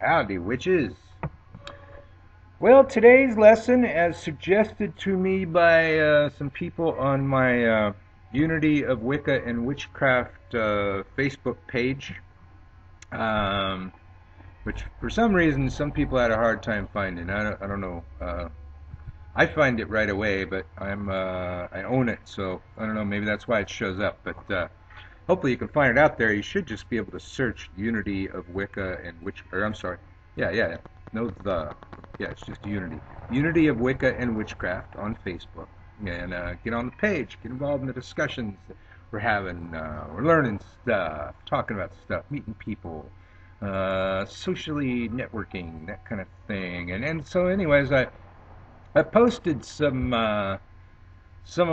Howdy, witches. Well, today's lesson, as suggested to me by some people on my Unity of Wicca and Witchcraft Facebook page, um, which for some reason some people had a hard time finding. I don't know. I find it right away, but I own it, so I don't know. Maybe that's why it shows up. But hopefully you can find it out there. You should just be able to search Unity of Wicca and I'm sorry. Yeah. No, it's just Unity. Unity of Wicca and Witchcraft on Facebook. And get on the page. Get involved in the discussions that we're having. We're learning stuff, talking about stuff, meeting people, socially networking, that kind of thing. And so anyways, I posted some of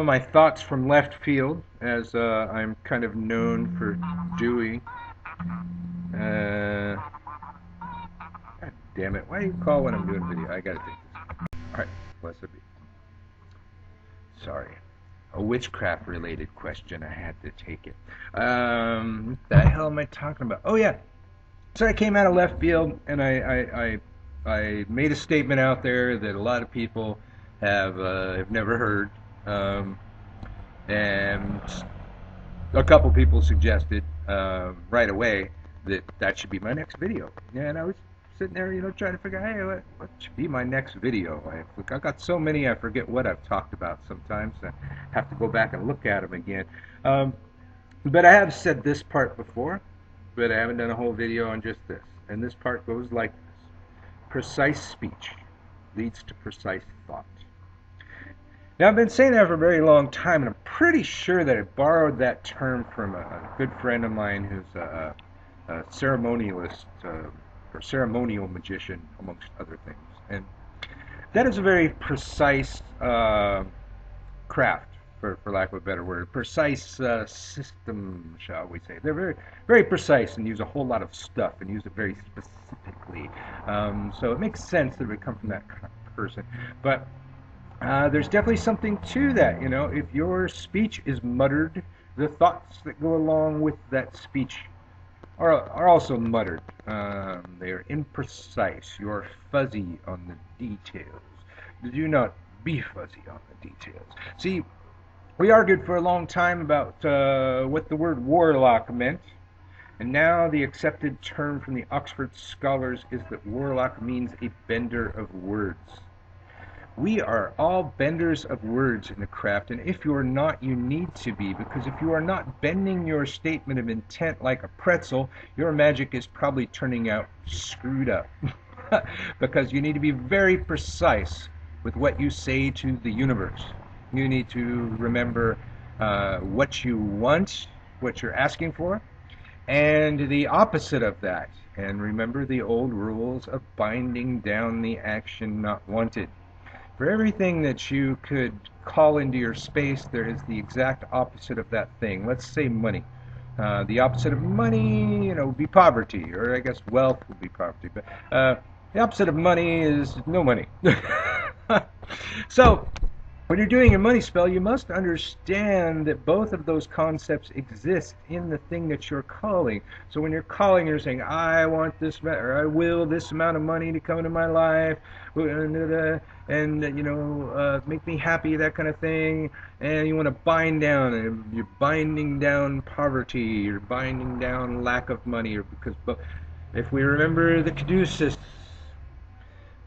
my thoughts from left field, as I'm kind of known for doing. God damn it! Why do you call when I'm doing video? I gotta take this. All right, blessed be. Sorry, a witchcraft-related question. I had to take it. What the hell am I talking about? Oh yeah. So I came out of left field, and I made a statement out there that a lot of people have never heard. And a couple people suggested right away that should be my next video. And I was sitting there, trying to figure out, hey, what should be my next video? I've got so many, I forget what I've talked about sometimes. I have to go back and look at them again. But I have said this part before, but I haven't done a whole video on just this. And this part goes like this. Precise speech leads to precise thought. Now, I've been saying that for a very long time, and I'm pretty sure that I borrowed that term from a good friend of mine who's a ceremonialist or ceremonial magician, amongst other things. And that is a very precise craft, for lack of a better word. Precise system, shall we say. They're very, very precise and use a whole lot of stuff and use it very specifically. So it makes sense that it would come from that kind of person. But there's definitely something to that, if your speech is muttered, the thoughts that go along with that speech are also muttered. They are imprecise. You are fuzzy on the details. Do not be fuzzy on the details. See, we argued for a long time about what the word warlock meant, and now the accepted term from the Oxford scholars is that warlock means a bender of words. We are all benders of words in the craft, and if you are not, you need to be, because if you are not bending your statement of intent like a pretzel, your magic is probably turning out screwed up. Because you need to be very precise with what you say to the universe. You need to remember what you want, what you're asking for, and the opposite of that. And remember the old rules of binding down the action not wanted. For everything that you could call into your space, there is the exact opposite of that thing. Let's say money. The opposite of money, would be poverty, or I guess wealth would be poverty. But the opposite of money is no money. So, when you're doing a money spell, you must understand that both of those concepts exist in the thing that you're calling. So when you're calling, you're saying, I want this, or I will this amount of money to come into my life, and make me happy, that kind of thing. And you want to bind down, you're binding down poverty, you're binding down lack of money, because if we remember the caduceus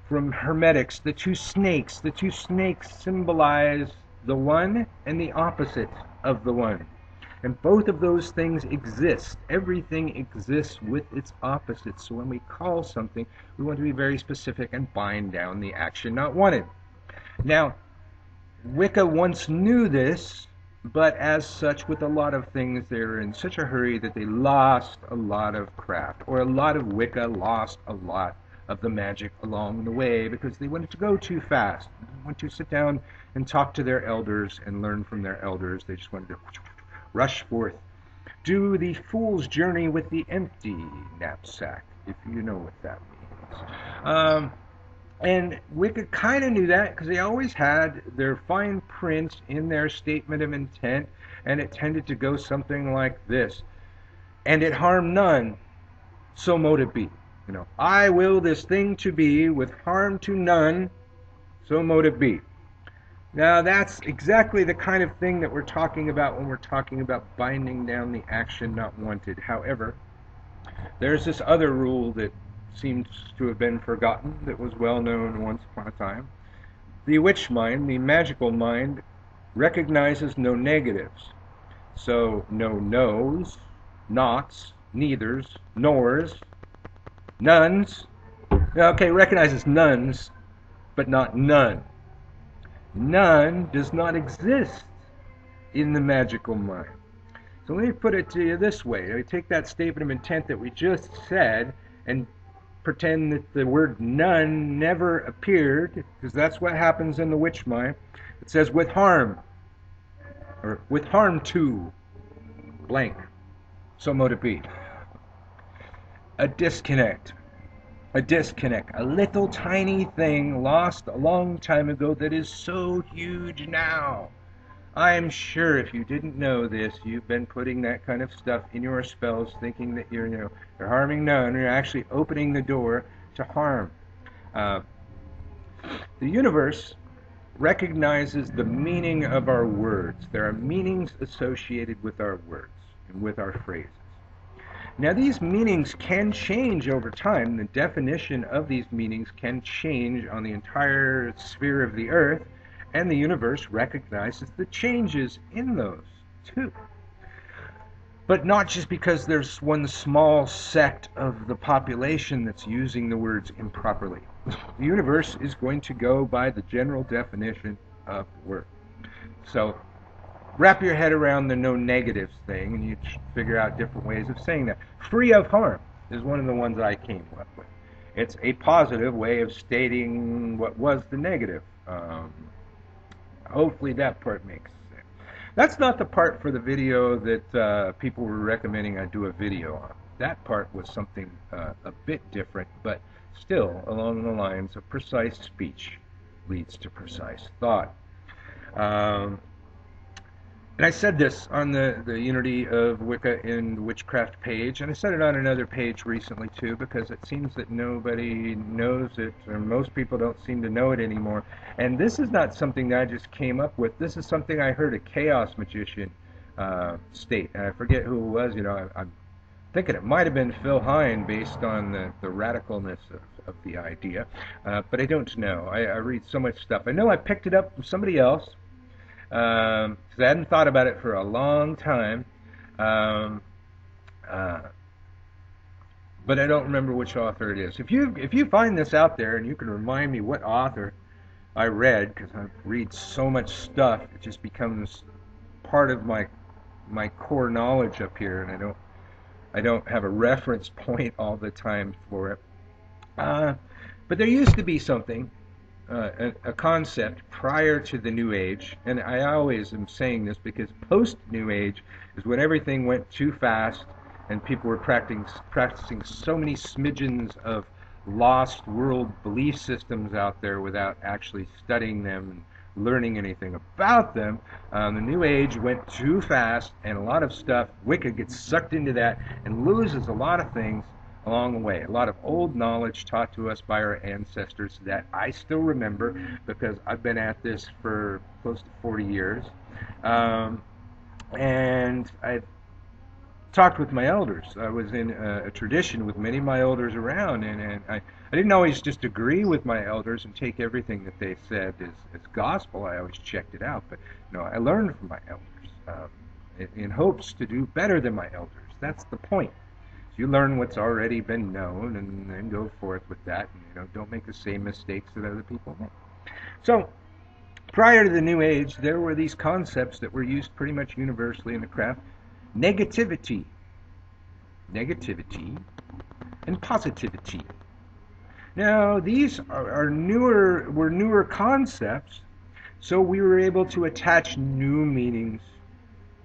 from Hermetics, the two snakes symbolize the one and the opposite of the one. And both of those things exist. Everything exists with its opposite. So when we call something, we want to be very specific and bind down the action not wanted. Now, Wicca once knew this, but as such, with a lot of things, they were in such a hurry that they lost a lot of craft, or a lot of Wicca lost a lot of the magic along the way, because they wanted to go too fast. They wanted to sit down and talk to their elders and learn from their elders. They just wanted to rush forth. Do the fool's journey with the empty knapsack, if you know what that means. And Wicca kind of knew that, because they always had their fine print in their statement of intent, and it tended to go something like this. And it harmed none, so mote it be. You know, I will this thing to be with harm to none, so mote it be. Now that's exactly the kind of thing that we're talking about when we're talking about binding down the action not wanted. However, there's this other rule that seems to have been forgotten that was well known once upon a time. The witch mind, the magical mind, recognizes no negatives. So no no's, nots, neithers, nors, nones. Okay, recognizes nones, but not none. None does not exist in the magical mind. So let me put it to you this way. I take that statement of intent that we just said and pretend that the word none never appeared, because that's what happens in the witch mind. It says with harm, or with harm to blank. So mote it be. A disconnect. A disconnect. A little tiny thing lost a long time ago that is so huge now. I'm sure if you didn't know this, you've been putting that kind of stuff in your spells thinking that you're harming none. You're actually opening the door to harm. The universe recognizes the meaning of our words. There are meanings associated with our words and with our phrases. Now, these meanings can change over time. The definition of these meanings can change on the entire sphere of the earth, and the universe recognizes the changes in those too. But not just because there's one small sect of the population that's using the words improperly. The universe is going to go by the general definition of the word. So wrap your head around the no negatives thing, and you figure out different ways of saying that. Free of harm is one of the ones I came up with. It's a positive way of stating what was the negative. Hopefully that part makes sense. That's not the part for the video that people were recommending I do a video on. That part was something a bit different, but still along the lines of precise speech leads to precise thought. And I said this on the Unity of Wicca and Witchcraft page, and I said it on another page recently too, because it seems that nobody knows it, or most people don't seem to know it anymore. And this is not something that I just came up with. This is something I heard a chaos magician state, and I forget who it was. I'm thinking it might have been Phil Hine, based on the radicalness of the idea, but I don't know. I read so much stuff. I know I picked it up from somebody else, because I hadn't thought about it for a long time, but I don't remember which author it is. If you find this out there and you can remind me what author I read, because I read so much stuff, it just becomes part of my core knowledge up here, and I don't have a reference point all the time for it. But there used to be something. A concept prior to the New Age, and I always am saying this because post-New Age is when everything went too fast and people were practicing so many smidgens of lost world belief systems out there without actually studying them and learning anything about them. The New Age went too fast, and a lot of stuff, Wicca gets sucked into that and loses a lot of things along the way. A lot of old knowledge taught to us by our ancestors that I still remember, because I've been at this for close to 40 years. And I've talked with my elders. I was in a tradition with many of my elders around, and I didn't always just agree with my elders and take everything that they said as gospel. I always checked it out. But I learned from my elders in hopes to do better than my elders. That's the point. You learn what's already been known, and then go forth with that. And, don't make the same mistakes that other people make. So, prior to the New Age, there were these concepts that were used pretty much universally in the craft: negativity, and positivity. Now, these were newer concepts, so we were able to attach new meanings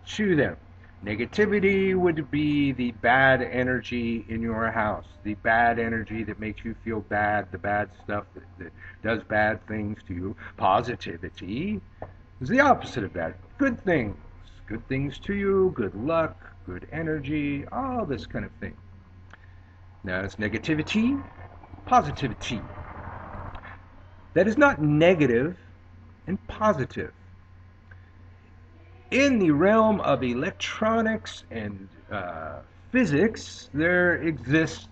to them. Negativity would be the bad energy in your house, the bad energy that makes you feel bad, the bad stuff that does bad things to you. Positivity is the opposite of that. Good things to you, good luck, good energy, all this kind of thing. Now it's negativity, positivity. That is not negative and positive. In the realm of electronics and physics, there exist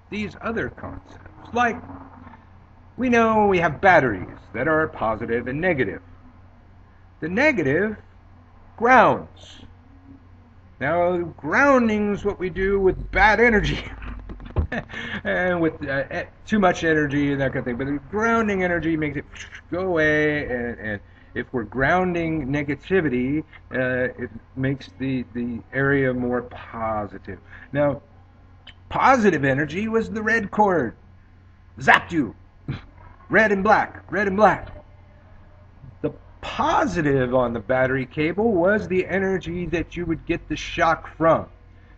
these other concepts. Like, we know we have batteries that are positive and negative. The negative grounds. Now, grounding is what we do with bad energy. And with too much energy and that kind of thing. But the grounding energy makes it go away, and if we're grounding negativity, it makes the area more positive. Now, positive energy was the red cord. Zapped you. Red and black, red and black. The positive on the battery cable was the energy that you would get the shock from.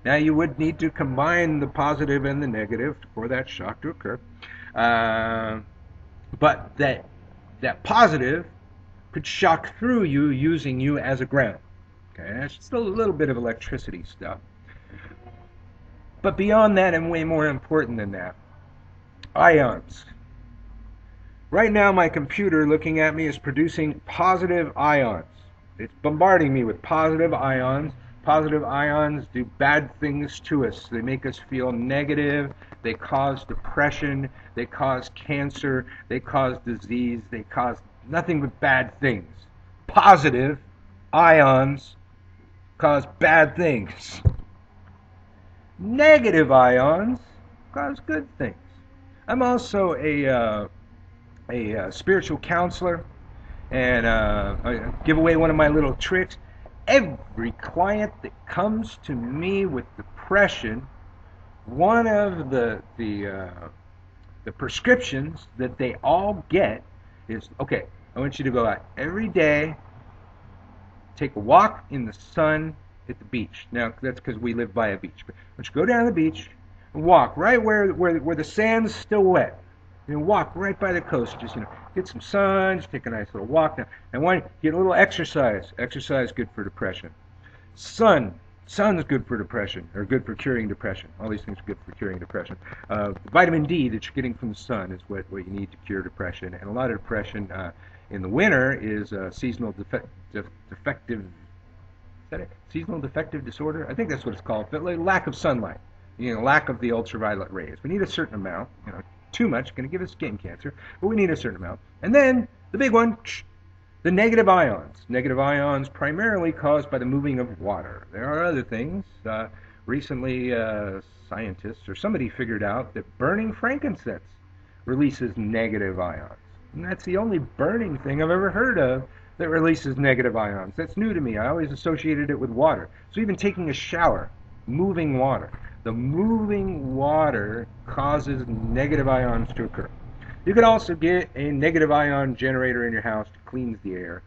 Now, you would need to combine the positive and the negative for that shock to occur. But that positive could shock through you using you as a ground. Okay, that's just a little bit of electricity stuff. But beyond that, and way more important than that, ions. Right now, my computer looking at me is producing positive ions. It's bombarding me with positive ions. Positive ions do bad things to us. They make us feel negative. They cause depression. They cause cancer. They cause disease. They cause nothing but bad things. Positive ions cause bad things. Negative ions cause good things. I'm also a spiritual counselor, and I give away one of my little tricks. Every client that comes to me with depression, one of the prescriptions that they all get is, okay, I want you to go out every day, take a walk in the sun at the beach. Now, that's because we live by a beach. But I want you to go down to the beach and walk right where the sand's still wet. Walk right by the coast. Just, get some sun, just take a nice little walk down. And why get a little exercise. Exercise is good for depression. Sun's good for depression, or good for curing depression. All these things are good for curing depression. Vitamin D that you're getting from the sun is what you need to cure depression. And a lot of depression in the winter is seasonal defective. Is that it? Seasonal defective disorder? I think that's what it's called. But lack of sunlight. Lack of the ultraviolet rays. We need a certain amount. Too much going to give us skin cancer, but we need a certain amount. And then the big one, the negative ions. Negative ions primarily caused by the moving of water. There are other things. Recently, scientists or somebody figured out that burning frankincense releases negative ions. And that's the only burning thing I've ever heard of that releases negative ions. That's new to me. I always associated it with water. So even taking a shower, moving water. The moving water causes negative ions to occur. You could also get a negative ion generator in your house that cleans the air,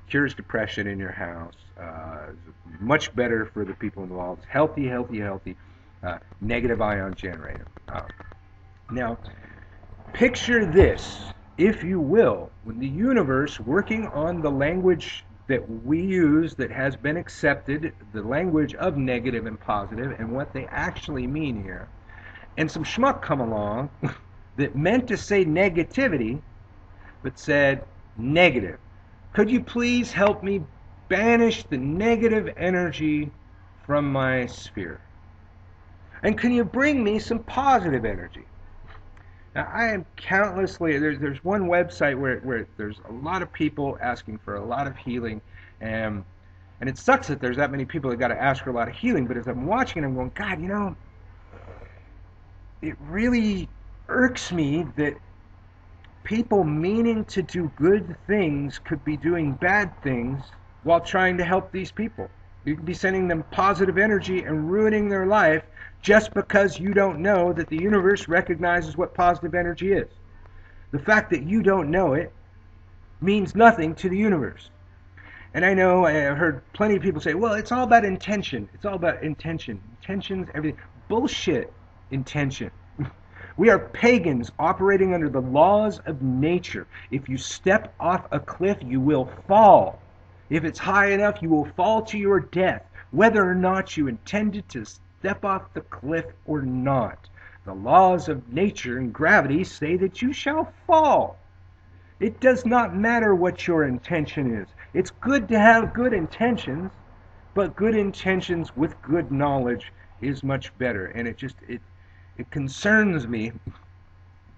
cures depression in your house, much better for the people involved. Healthy negative ion generator. Now, picture this, if you will, when the universe working on the language that we use that has been accepted, the language of negative and positive, and what they actually mean here. And some schmuck come along that meant to say negativity, but said negative. Could you please help me banish the negative energy from my sphere? And can you bring me some positive energy? Now, I am countlessly, there's one website where there's a lot of people asking for a lot of healing, and it sucks that there's that many people that got to ask for a lot of healing, but as I'm watching it, I'm going, God, it really irks me that people meaning to do good things could be doing bad things while trying to help these people. You could be sending them positive energy and ruining their life just because you don't know that the universe recognizes what positive energy is. The fact that you don't know it means nothing to the universe. And I know I've heard plenty of people say, well, it's all about intention. It's all about intention. Intentions, everything. Bullshit intention. We are pagans operating under the laws of nature. If you step off a cliff, you will fall. If it's high enough, you will fall to your death, whether or not you intended to step off the cliff or not. The laws of nature and gravity say that you shall fall. It does not matter what your intention is. It's good to have good intentions, but good intentions with good knowledge is much better. And it concerns me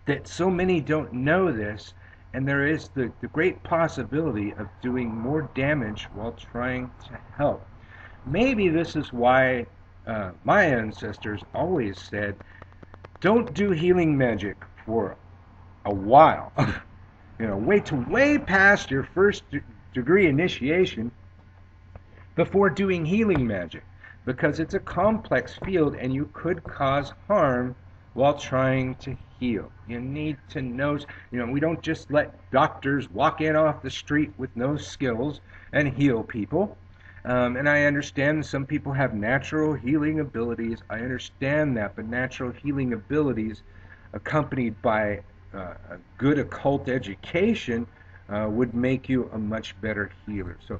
that so many don't know this, and there is the great possibility of doing more damage while trying to help. Maybe this is why my ancestors always said, don't do healing magic for a while. Wait till way past your first degree initiation before doing healing magic, because it's a complex field and you could cause harm while trying to heal. You need to know, we don't just let doctors walk in off the street with no skills and heal people. And I understand some people have natural healing abilities. I understand that, but natural healing abilities accompanied by a good occult education would make you a much better healer. So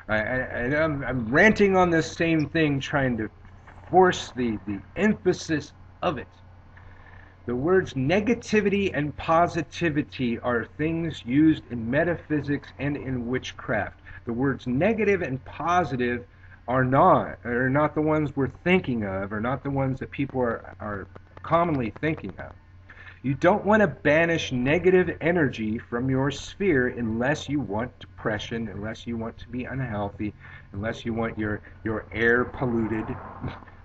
I'm ranting on this same thing, trying to force the emphasis of it. The words negativity and positivity are things used in metaphysics and in witchcraft. The words negative and positive are not the ones we're thinking of, or not the ones that people are commonly thinking of. You don't want to banish negative energy from your sphere unless you want depression, unless you want to be unhealthy, unless you want your air polluted.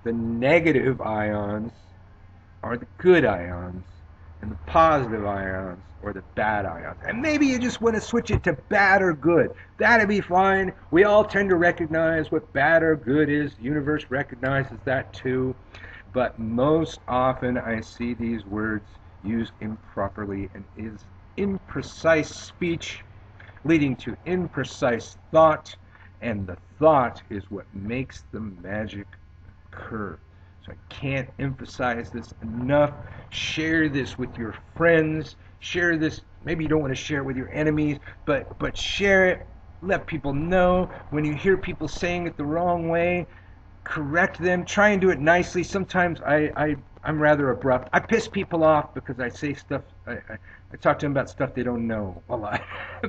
The negative ions are the good ions, and the positive ions are the bad ions. And maybe you just want to switch it to bad or good. That'd be fine. We all tend to recognize what bad or good is. The universe recognizes that too. But most often I see these words used improperly, and is imprecise speech leading to imprecise thought, and the thought is what makes the magic occur. So I can't emphasize this enough. Share this with your friends. Share this. Maybe you don't want to share it with your enemies, but share it. Let people know. When you hear people saying it the wrong way, correct them. Try and do it nicely. Sometimes I'm rather abrupt. I piss people off because I say stuff. I talk to them about stuff they don't know a lot.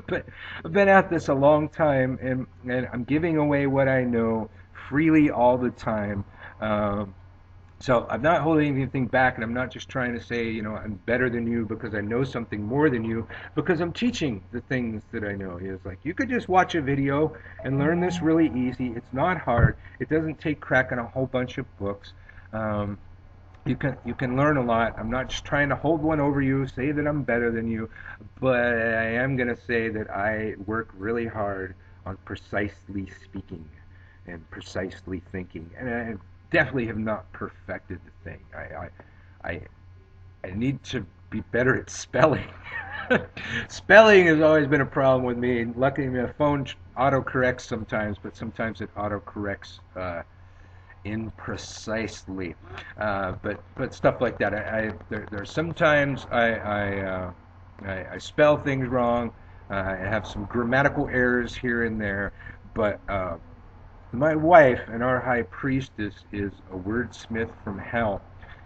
But I've been at this a long time, and I'm giving away what I know freely all the time. So I'm not holding anything back, and I'm not just trying to say, I'm better than you because I know something more than you, because I'm teaching the things that I know. It's like, you could just watch a video and learn this really easy. It's not hard. It doesn't take cracking a whole bunch of books. You can learn a lot. I'm not just trying to hold one over you, say that I'm better than you, but I am going to say that I work really hard on precisely speaking and precisely thinking, and I definitely have not perfected the thing. I need to be better at spelling. Spelling has always been a problem with me. Luckily, my phone autocorrects sometimes, but sometimes it autocorrects imprecisely. But stuff like that. There's sometimes I spell things wrong. I have some grammatical errors here and there, but my wife and our high priestess is a wordsmith from hell,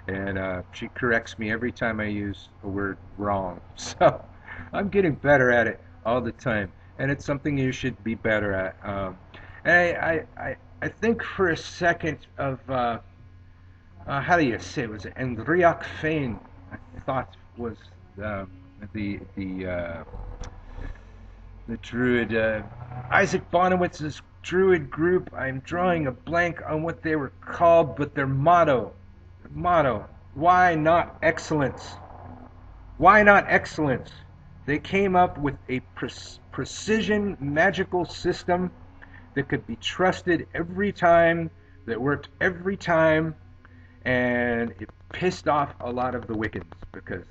and she corrects me every time I use a word wrong. So I'm getting better at it all the time, and it's something you should be better at. And I think for a second of how do you say it? Was it Andriac Fane? I thought was the druid Isaac Bonowitz's druid group. I'm drawing a blank on what they were called, but their motto, why not excellence? Why not excellence? They came up with a precision magical system that could be trusted every time, that worked every time, and it pissed off a lot of the Wiccans because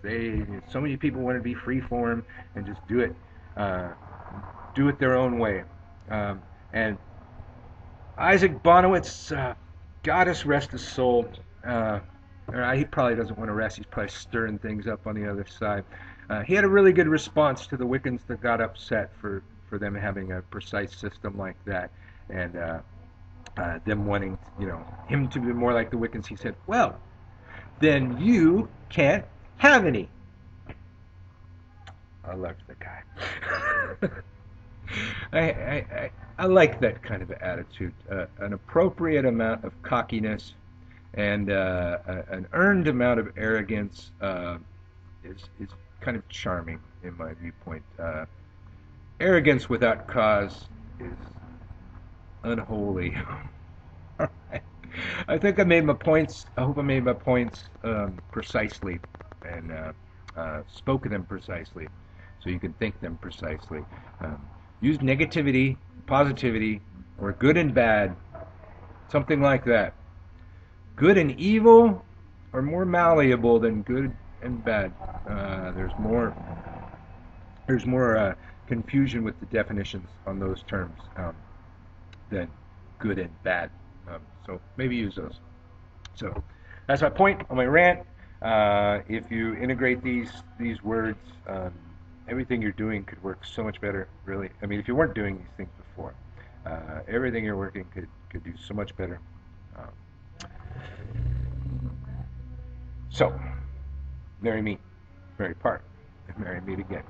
so many people want to be free form and just do it their own way. And Isaac Bonowitz, goddess rest his soul. He probably doesn't want to rest. He's probably stirring things up on the other side. He had a really good response to the Wiccans that got upset for them having a precise system like that. And them wanting, him to be more like the Wiccans. He said, well, then you can't have any. I loved the guy. I like that kind of attitude. An appropriate amount of cockiness and an earned amount of arrogance is kind of charming in my viewpoint. Arrogance without cause is unholy. All right. I think I made my points. I hope I made my points precisely and spoke them precisely, so you can think them precisely. Use negativity, positivity, or good and bad, something like that. Good and evil are more malleable than good and bad. There's more confusion with the definitions on those terms than good and bad. So maybe use those. So that's my point on my rant. If you integrate these words, everything you're doing could work so much better. Really, I mean, if you weren't doing these things before, everything you're working could do so much better. So, marry me, marry part, and marry me again.